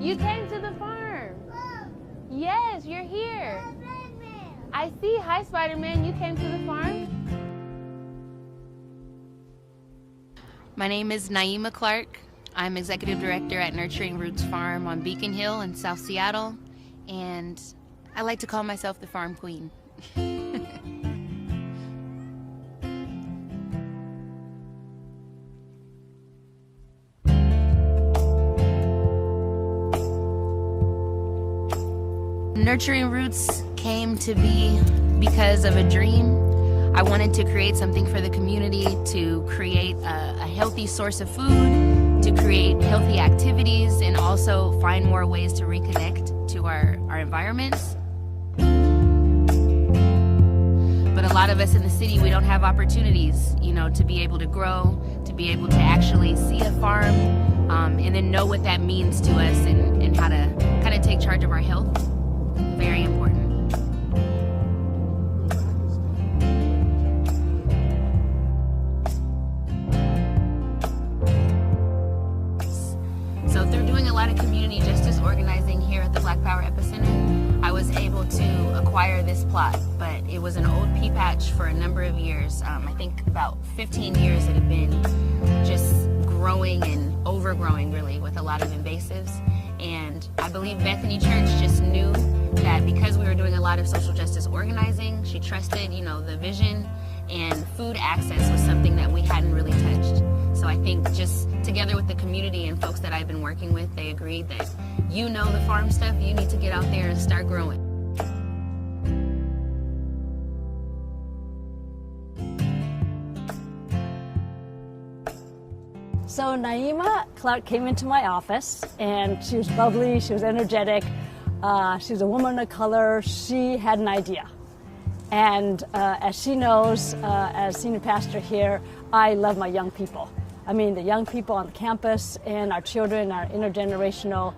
You came to the farm. Yes, you're here. I see. Hi, Spider-Man. You came to the farm. My name is Naima Clark. I'm Executive Director at Nurturing Roots Farm on Beacon Hill in South Seattle, and I like to call myself the Farm Queen. Nurturing Roots came to be because of a dream. I wanted to create something for the community, to create a healthy source of food, to create healthy activities, and also find more ways to reconnect to our environments. But a lot of us in the city, we don't have opportunities, you know, to be able to grow, to be able to actually see a farm, and then know what that means to us and how to kind of take charge of our health. Very important. So through doing a lot of community justice organizing here at the Black Power Epicenter, I was able to acquire this plot, but it was an old pea patch for a number of years. I think about 15 years it had been just growing and overgrowing, really, with a lot of invasives. And I believe Bethany Church just knew that because we were doing a lot of social justice organizing, she trusted, you know, the vision, and food access was something that we hadn't really touched. So I think just together with the community and folks that I've been working with, they agreed that you know the farm stuff, you need to get out there and start growing. So Naima Clark came into my office, and she was bubbly, she was energetic, she was a woman of color, she had an idea. And as she knows, as senior pastor here, I love my young people. I mean, the young people on the campus and our children, our intergenerational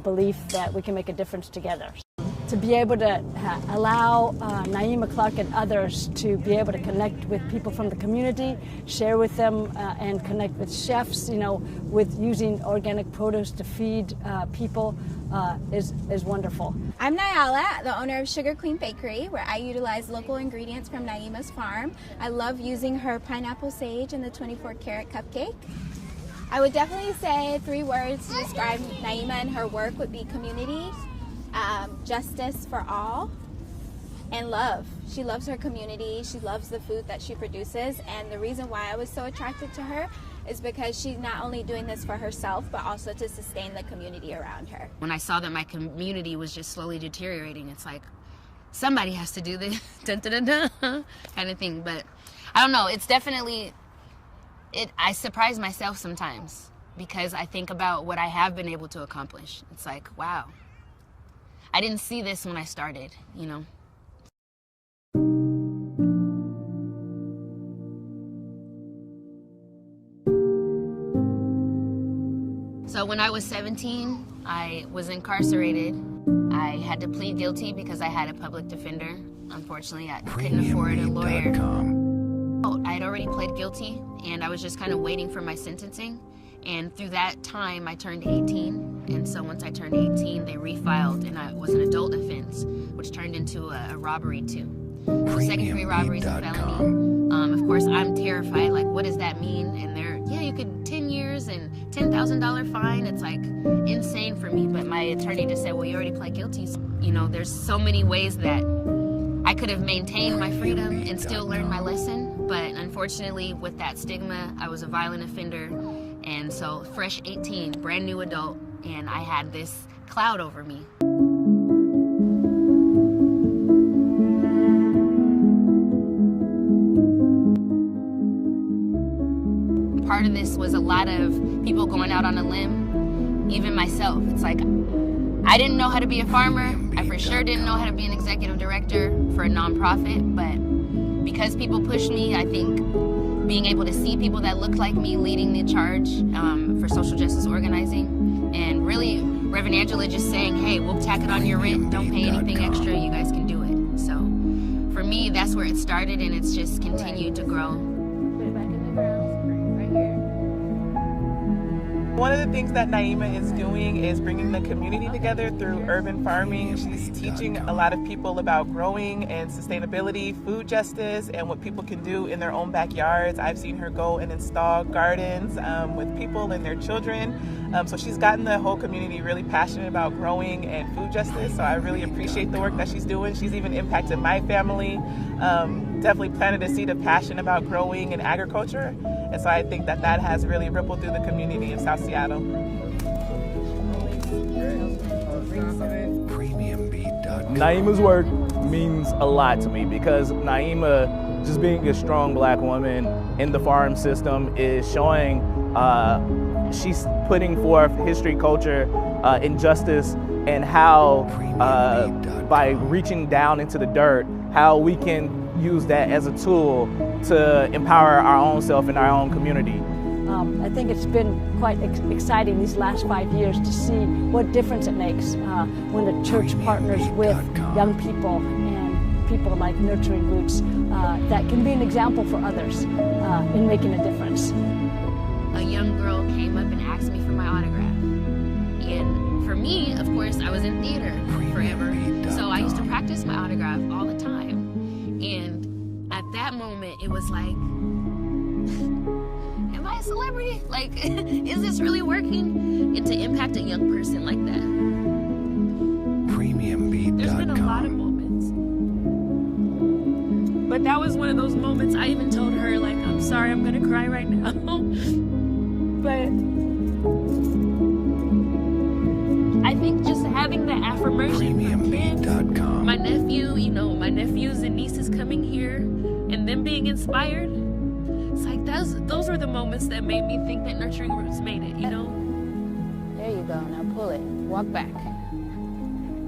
belief that we can make a difference together. To be able to allow Naima Clark and others to be able to connect with people from the community, share with them and connect with chefs, you know, with using organic produce to feed people is wonderful. I'm Nyala, the owner of Sugar Queen Bakery, where I utilize local ingredients from Naima's farm. I love using her pineapple sage in the 24-karat cupcake. I would definitely say 3 words to describe Naima and her work would be community, justice for all, and love. She loves her community, she loves the food that she produces, and the reason why I was so attracted to her is because she's not only doing this for herself, but also to sustain the community around her. When I saw that my community was just slowly deteriorating, it's like, somebody has to do this, dun, dun, dun, dun, kind of thing. But I don't know, it's definitely, I surprise myself sometimes because I think about what I have been able to accomplish. It's like, wow. I didn't see this when I started, you know. So when I was 17, I was incarcerated. I had to plead guilty because I had a public defender. Unfortunately, I couldn't afford a lawyer. I had already pled guilty, and I was just kind of waiting for my sentencing. And through that time, I turned 18. And so once I turned 18, they refiled, and it was an adult offense, which turned into a robbery too. So second-degree robbery is a felony. Of course, I'm terrified. Like, what does that mean? And they're, yeah, you could 10 years and $10,000 fine. It's like insane for me. But my attorney just said, well, you already pled guilty. So, you know, there's so many ways that I could have maintained my freedom and still learned my lesson. But unfortunately, with that stigma, I was a violent offender. And so fresh 18, brand new adult, and I had this cloud over me. Part of this was a lot of people going out on a limb, even myself. It's like, I didn't know how to be a farmer. I for sure didn't know how to be an executive director for a nonprofit, but because people pushed me, I think being able to see people that looked like me leading the charge for social justice organizing, and really Reverend Angela just saying, hey, we'll tack it on your rent, don't pay anything extra, you guys can do it. So for me, that's where it started, and it's just continued to grow. Put it back in the ground, right here. One of the things that Naima is doing is bringing the community together through urban farming. She's teaching a lot of people about growing and sustainability, food justice, and what people can do in their own backyards. I've seen her go and install gardens with people and their children. So she's gotten the whole community really passionate about growing and food justice. So I really appreciate the work that she's doing. She's even impacted my family. Definitely planted a seed of passion about growing and agriculture. And so I think that that has really rippled through the community of South Seattle. Naima's work means a lot to me because Naima, just being a strong black woman in the farm system, is showing she's putting forth history, culture, injustice, and how by reaching down into the dirt, how we can use that as a tool to empower our own self and our own community. I think it's been quite exciting these last 5 years to see what difference it makes when the church partners with young people and people like Nurturing Roots that can be an example for others in making a difference. A young girl came up and asked me for my autograph. And for me, of course, I was in theater forever, so I used to practice my autograph all the time. And at that moment, it was like, am I a celebrity? Like, is this really working? And to impact a young person like that. There's been a lot of moments. But that was one of those moments I even told her, like, I'm sorry, I'm gonna cry right now. But I think just having the affirmation from kids, my nephew, my nephews and nieces coming here and them being inspired, it's like those were the moments that made me think that Nurturing Roots made it, you know? There you go, now pull it, walk back.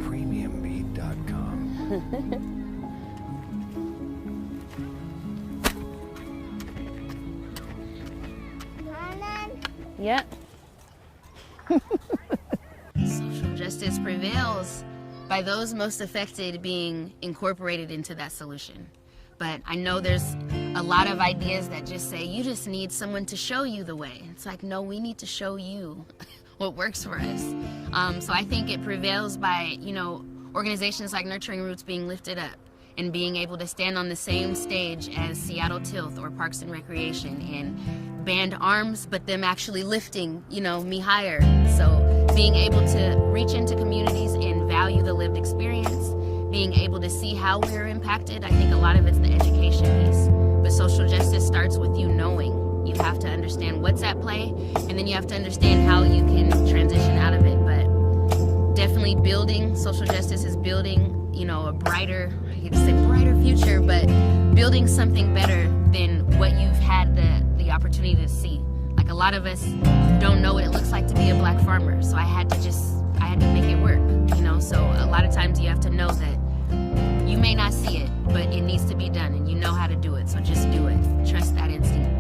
Premiumbeat.com. Yep. Social justice prevails by those most affected being incorporated into that solution. But I know there's a lot of ideas that just say, you just need someone to show you the way. It's like, no, we need to show you what works for us. So I think it prevails by, organizations like Nurturing Roots being lifted up and being able to stand on the same stage as Seattle Tilth or Parks and Recreation and band arms, but them actually lifting, me higher. So being able to reach into communities and value the lived experience, being able to see how we're impacted. I think a lot of it's the education piece, but social justice starts with you knowing. You have to understand what's at play, and then you have to understand how you can transition out of it. But definitely building, social justice is building, a brighter, I hate to say brighter future, but building something better than what you've had the opportunity to see. Like a lot of us don't know what it looks like to be a black farmer, so I had to make it work, so a lot of times you have to know that you may not see it, but it needs to be done, and you know how to do it, so just do it. Trust that instinct.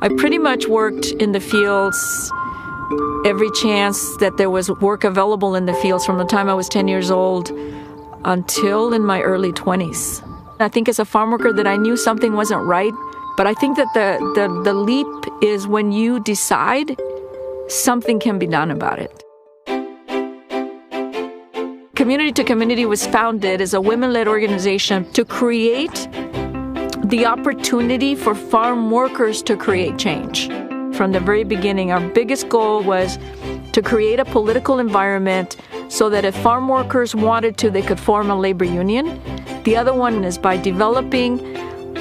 I pretty much worked in the fields every chance that there was work available in the fields from the time I was 10 years old until in my early 20s. I think as a farm worker that I knew something wasn't right, but I think that the leap is when you decide something can be done about it. Community to Community was founded as a women-led organization to create the opportunity for farm workers to create change. From the very beginning, our biggest goal was to create a political environment so that if farm workers wanted to, they could form a labor union. The other one is by developing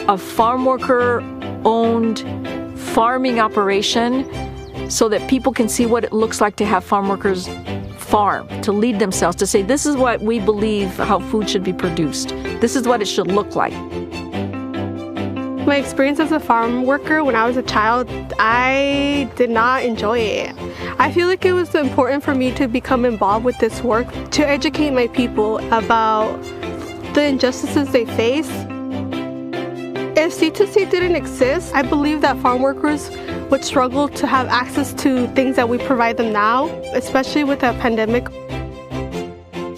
a farm worker-owned farming operation so that people can see what it looks like to have farm workers farm, to lead themselves, to say, this is what we believe how food should be produced. This is what it should look like. My experience as a farm worker when I was a child, I did not enjoy it. I feel like it was important for me to become involved with this work, to educate my people about the injustices they face. If C2C didn't exist, I believe that farm workers would struggle to have access to things that we provide them now, especially with the pandemic.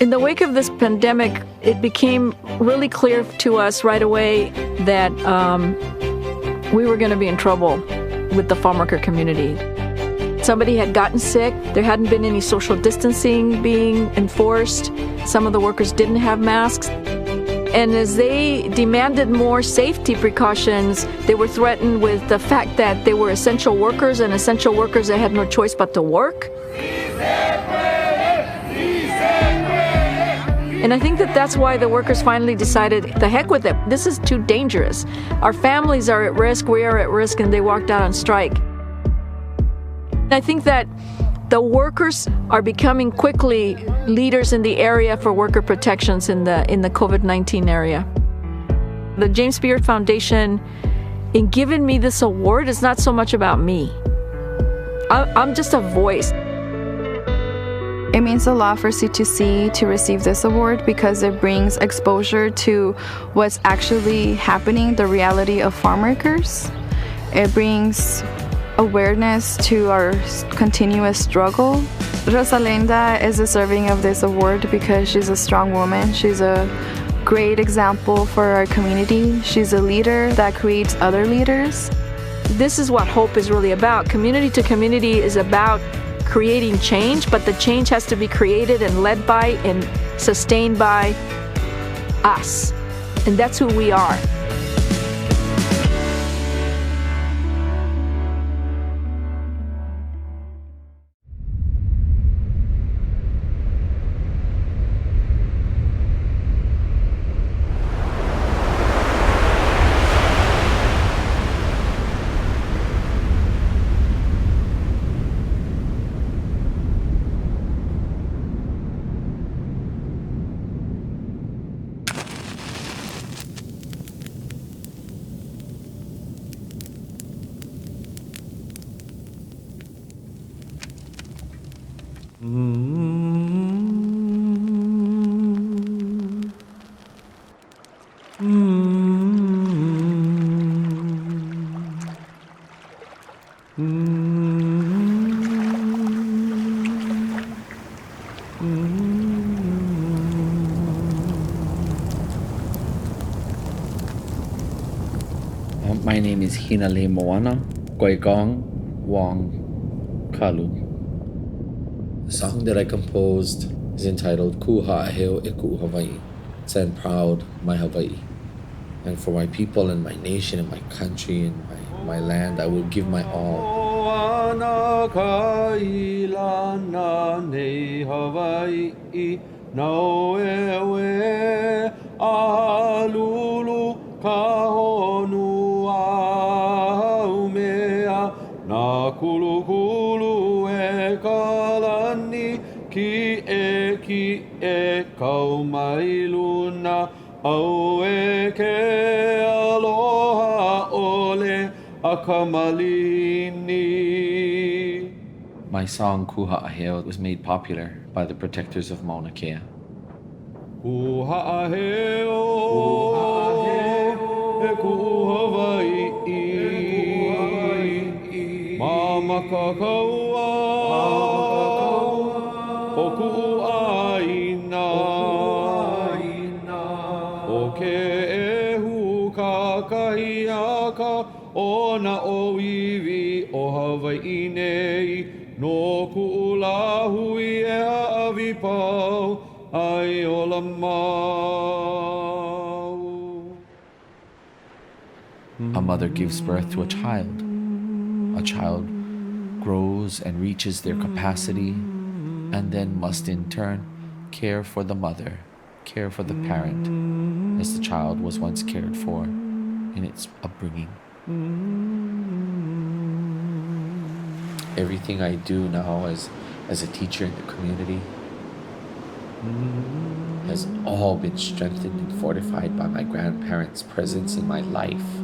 In the wake of this pandemic, it became really clear to us right away that we were going to be in trouble with the farm worker community. Somebody had gotten sick. There hadn't been any social distancing being enforced. Some of the workers didn't have masks. And as they demanded more safety precautions, they were threatened with the fact that they were essential workers, and essential workers that had no choice but to work. And I think that that's why the workers finally decided, the heck with it, this is too dangerous. Our families are at risk, we are at risk, and they walked out on strike. I think that the workers are becoming quickly leaders in the area for worker protections in the COVID-19 area. The James Beard Foundation, in giving me this award, is not so much about me. I'm just a voice. It means a lot for C2C to receive this award because it brings exposure to what's actually happening, the reality of farm workers. It brings awareness to our continuous struggle. Rosalinda is deserving of this award because she's a strong woman. She's a great example for our community. She's a leader that creates other leaders. This is what HOPE is really about. Community to Community is about creating change, but the change has to be created and led by and sustained by us. And that's who we are. My name is Hinale Moana Goigong Wong Kalu. The song that I composed is entitled Ku Ha'aheo e Ku Hawaii. Send proud my Hawaii. And for my people and my nation and my country and my land, I will give my all. Na Ah Ilahee Hawaii Nauewe Alulu Kahonu Aumea Na Kulu Kulu E Kalani Ki e Kaumailuna Au e ke aloha ole akamalini. My song Ku Ha'aheo was made popular by the protectors of Mauna Kea. Ku Ha'aheo e ku Hawaii Mama kakaua o ku aina o ke ehu kakahiaka o na oiwi o Hawaii nei no ku ula hui e ha'awi pau ai A mother gives birth to a child. A child grows and reaches their capacity, and then must in turn care for the mother, care for the parent, as the child was once cared for in its upbringing. Everything I do now as a teacher in the community has all been strengthened and fortified by my grandparents' presence in my life.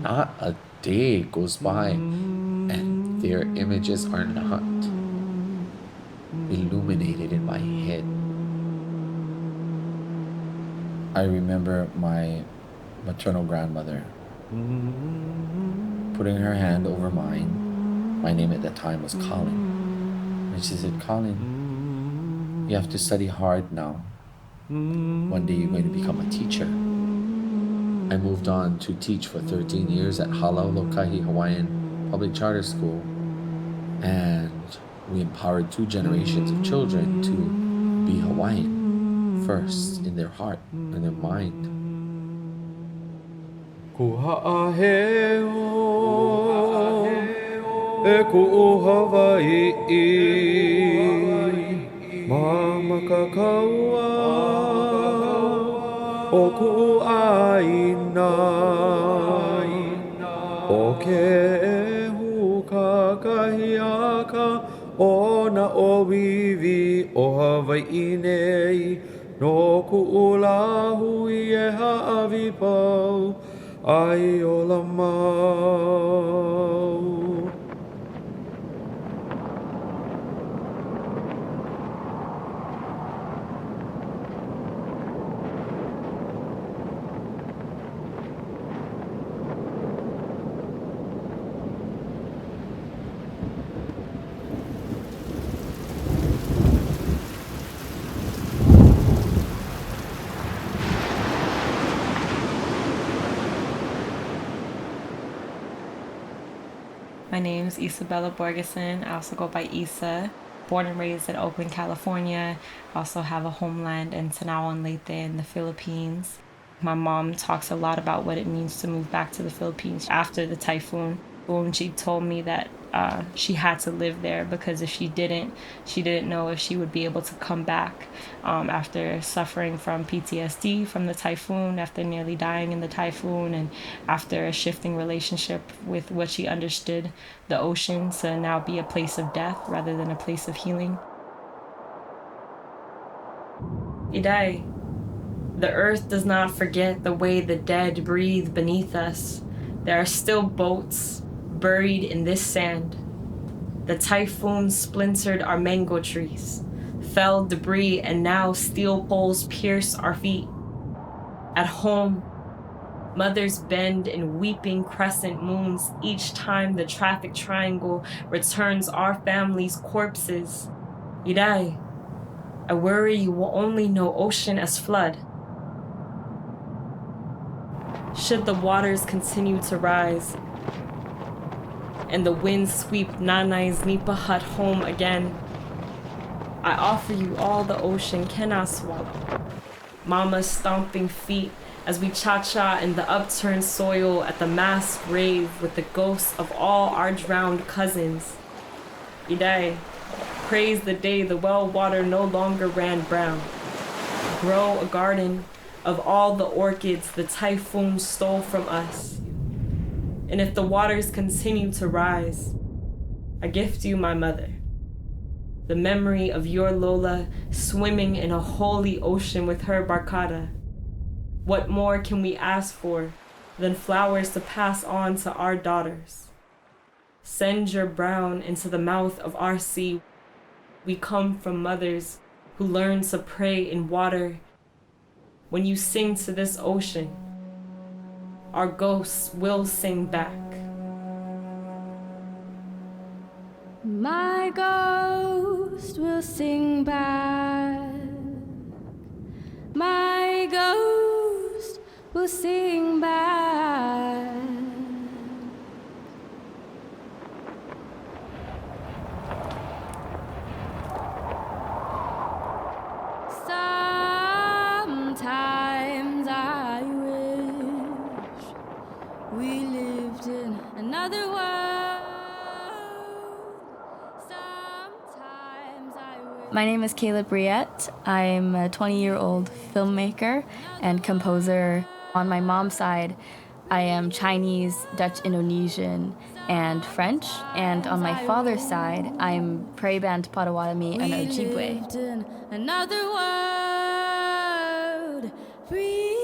Not a day goes by and their images are not illuminated in my head. I remember my maternal grandmother putting her hand over mine. My name at that time was Colin. And she said, Colin, you have to study hard now. One day you're going to become a teacher. I moved on to teach for 13 years at Halaulokahi Hawaiian Public Charter School, and we empowered 2 generations of children to be Hawaiian first in their heart and their mind. Ku ha'aheo e ku Hawaii ma makakaua o ku aina o ke ehu kakahiaka o na owiwi o Hawaii nei no ku ulahu I e ha'awi pau ai o la mau. My name is Isabella Borgeson. I also go by Isa. Born and raised in Oakland, California. I also have a homeland in Tanawan Leyte in the Philippines. My mom talks a lot about what it means to move back to the Philippines after the typhoon. When she told me that she had to live there because if she didn't know if she would be able to come back after suffering from PTSD from the typhoon, after nearly dying in the typhoon, and after a shifting relationship with what she understood the ocean to now be a place of death rather than a place of healing. Idai, the earth does not forget the way the dead breathe beneath us. There are still boats buried in this sand. The typhoon splintered our mango trees, felled debris, and now steel poles pierce our feet. At home, mothers bend in weeping crescent moons each time the traffic triangle returns our family's corpses. Irai, I worry you will only know ocean as flood. Should the waters continue to rise, and the winds sweep Nanai's Nipa hut home again, I offer you all the ocean cannot swallow. Mama's stomping feet as we cha-cha in the upturned soil at the mass grave with the ghosts of all our drowned cousins. Idai, praise the day the well water no longer ran brown. Grow a garden of all the orchids the typhoon stole from us. And if the waters continue to rise, I gift you my mother, the memory of your Lola swimming in a holy ocean with her barkada. What more can we ask for than flowers to pass on to our daughters? Send your brown into the mouth of our sea. We come from mothers who learn to pray in water. When you sing to this ocean, our ghosts will sing back. My ghost will sing back. My ghost will sing back. My name is Kayla Briette. I'm a 20-year-old filmmaker and composer. On my mom's side, I am Chinese, Dutch, Indonesian, and French. And on my father's side, I'm prairie band Potawatomi and Ojibwe. In another world, free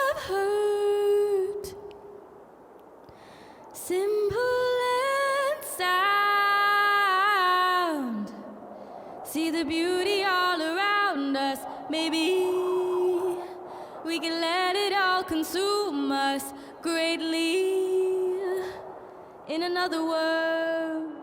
of hurt, simple and sound. See the beauty all around us. Maybe we can let it all consume us greatly in another world.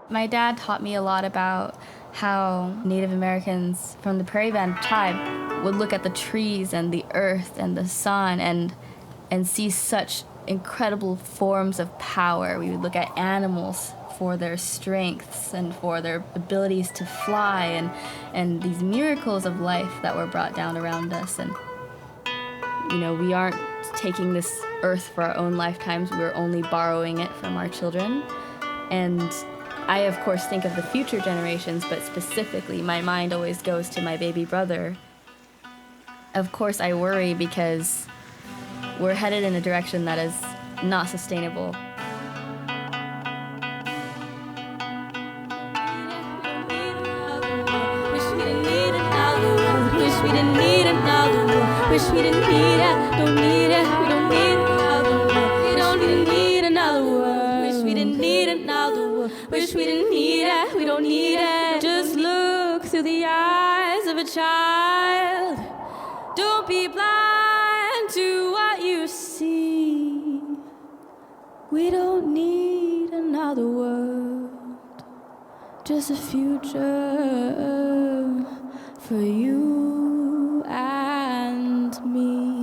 My dad taught me a lot about how Native Americans from the prairie band tribe would look at the trees and the earth and the sun and see such incredible forms of power. We would look at animals for their strengths and for their abilities to fly and these miracles of life that were brought down around us. And, you know, we aren't taking this earth for our own lifetimes. We're only borrowing it from our children. And I, of course, think of the future generations, but specifically, my mind always goes to my baby brother. Of course, I worry because we're headed in a direction that is not sustainable. Wish we didn't need another war. Wish we didn't need it. Don't need it. We don't need another war. We don't need another war. Wish we didn't need another war. Wish we didn't need it. We don't need it. Just look through the eyes of a child. Don't be blind to what you see. We don't need another world. Just a future for you and me.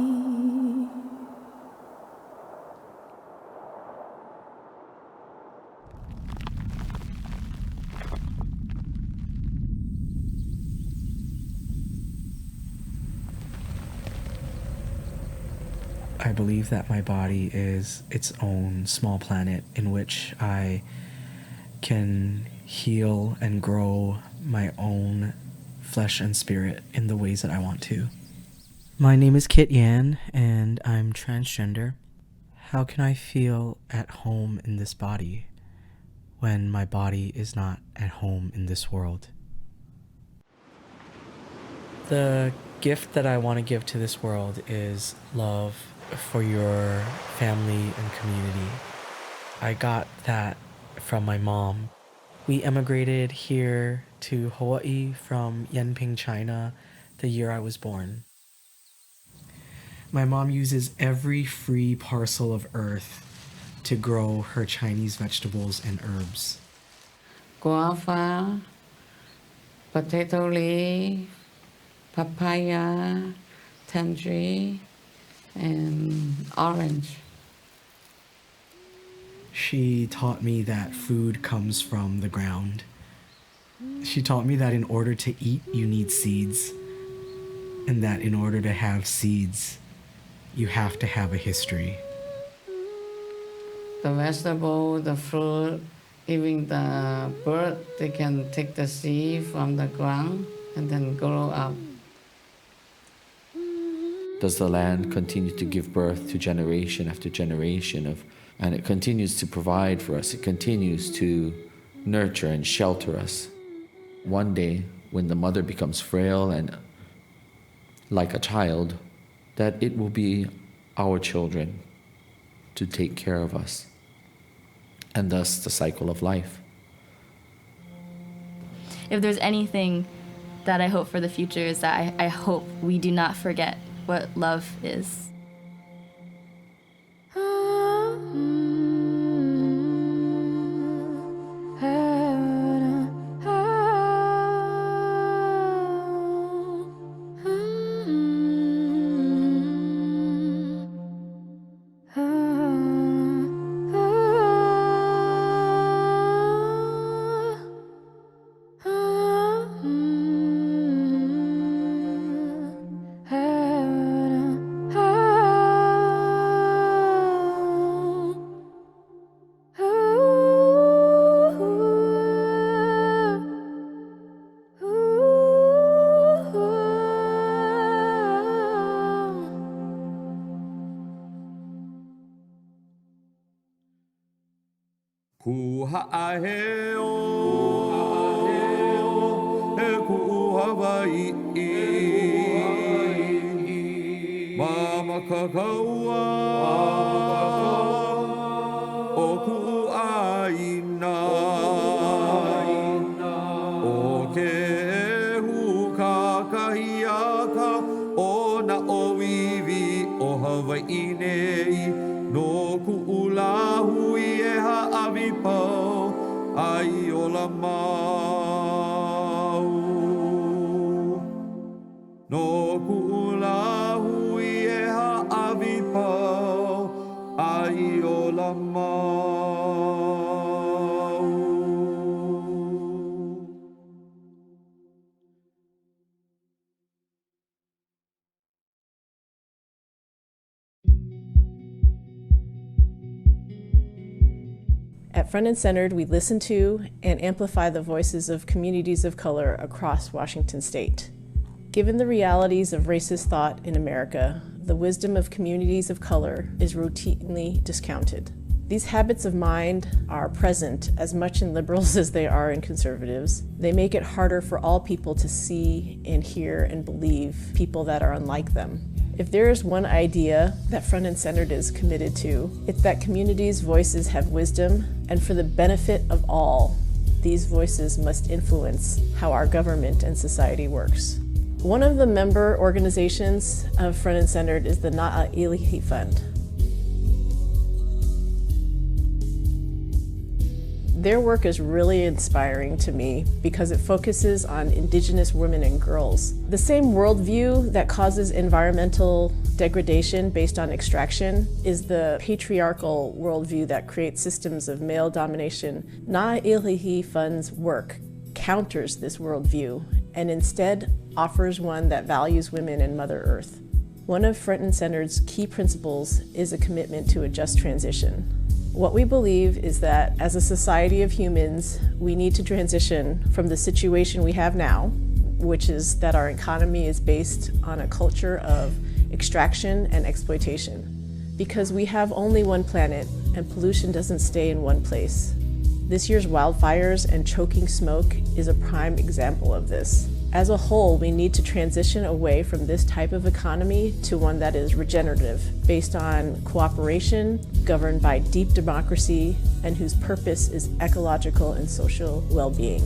I believe that my body is its own small planet in which I can heal and grow my own flesh and spirit in the ways that I want to. My name is Kit Yan, and I'm transgender. How can I feel at home in this body when my body is not at home in this world? The gift that I want to give to this world is love for your family and community. I got that from my mom. We emigrated here to Hawaii from Yanping, China, the year I was born. My mom uses every free parcel of earth to grow her Chinese vegetables and herbs. Guava, potato leaf, papaya, tangerine, and orange. She taught me that food comes from the ground. She taught me that in order to eat, you need seeds, and that in order to have seeds, you have to have a history. The vegetable, the fruit, even the bird, they can take the seed from the ground and then grow up. Does the land continue to give birth to generation after generation and it continues to provide for us, it continues to nurture and shelter us. One day, when the mother becomes frail and like a child, that it will be our children to take care of us. And thus the cycle of life. If there's anything that I hope for the future is that I hope we do not forget what love is. Ku ha'aheo, e ku Hawaii, mama kakaua, o ku aina, o ke hu kakahiaka, o na owiwi o Hawaii nei, no ku ula hui e ha'awi pau, ai o la mau. No ku ula hui e ha'awi pau, ai o la mau. At Front and Centered, we listen to and amplify the voices of communities of color across Washington state. Given the realities of racist thought in America, the wisdom of communities of color is routinely discounted. These habits of mind are present as much in liberals as they are in conservatives. They make it harder for all people to see and hear and believe people that are unlike them. If there is one idea that Front and Centered is committed to, it's that communities' voices have wisdom, and for the benefit of all, these voices must influence how our government and society works. One of the member organizations of Front and Centered is the Na Ah Ilahee Fund. Their work is really inspiring to me because it focuses on Indigenous women and girls. The same worldview that causes environmental degradation based on extraction is the patriarchal worldview that creates systems of male domination. Na Ah Ilahee Fund's work counters this worldview and instead offers one that values women and Mother Earth. One of Front and Centered's key principles is a commitment to a just transition. What we believe is that as a society of humans, we need to transition from the situation we have now, which is that our economy is based on a culture of extraction and exploitation, because we have only one planet and pollution doesn't stay in one place. This year's wildfires and choking smoke is a prime example of this. As a whole, we need to transition away from this type of economy to one that is regenerative, based on cooperation, governed by deep democracy, and whose purpose is ecological and social well-being.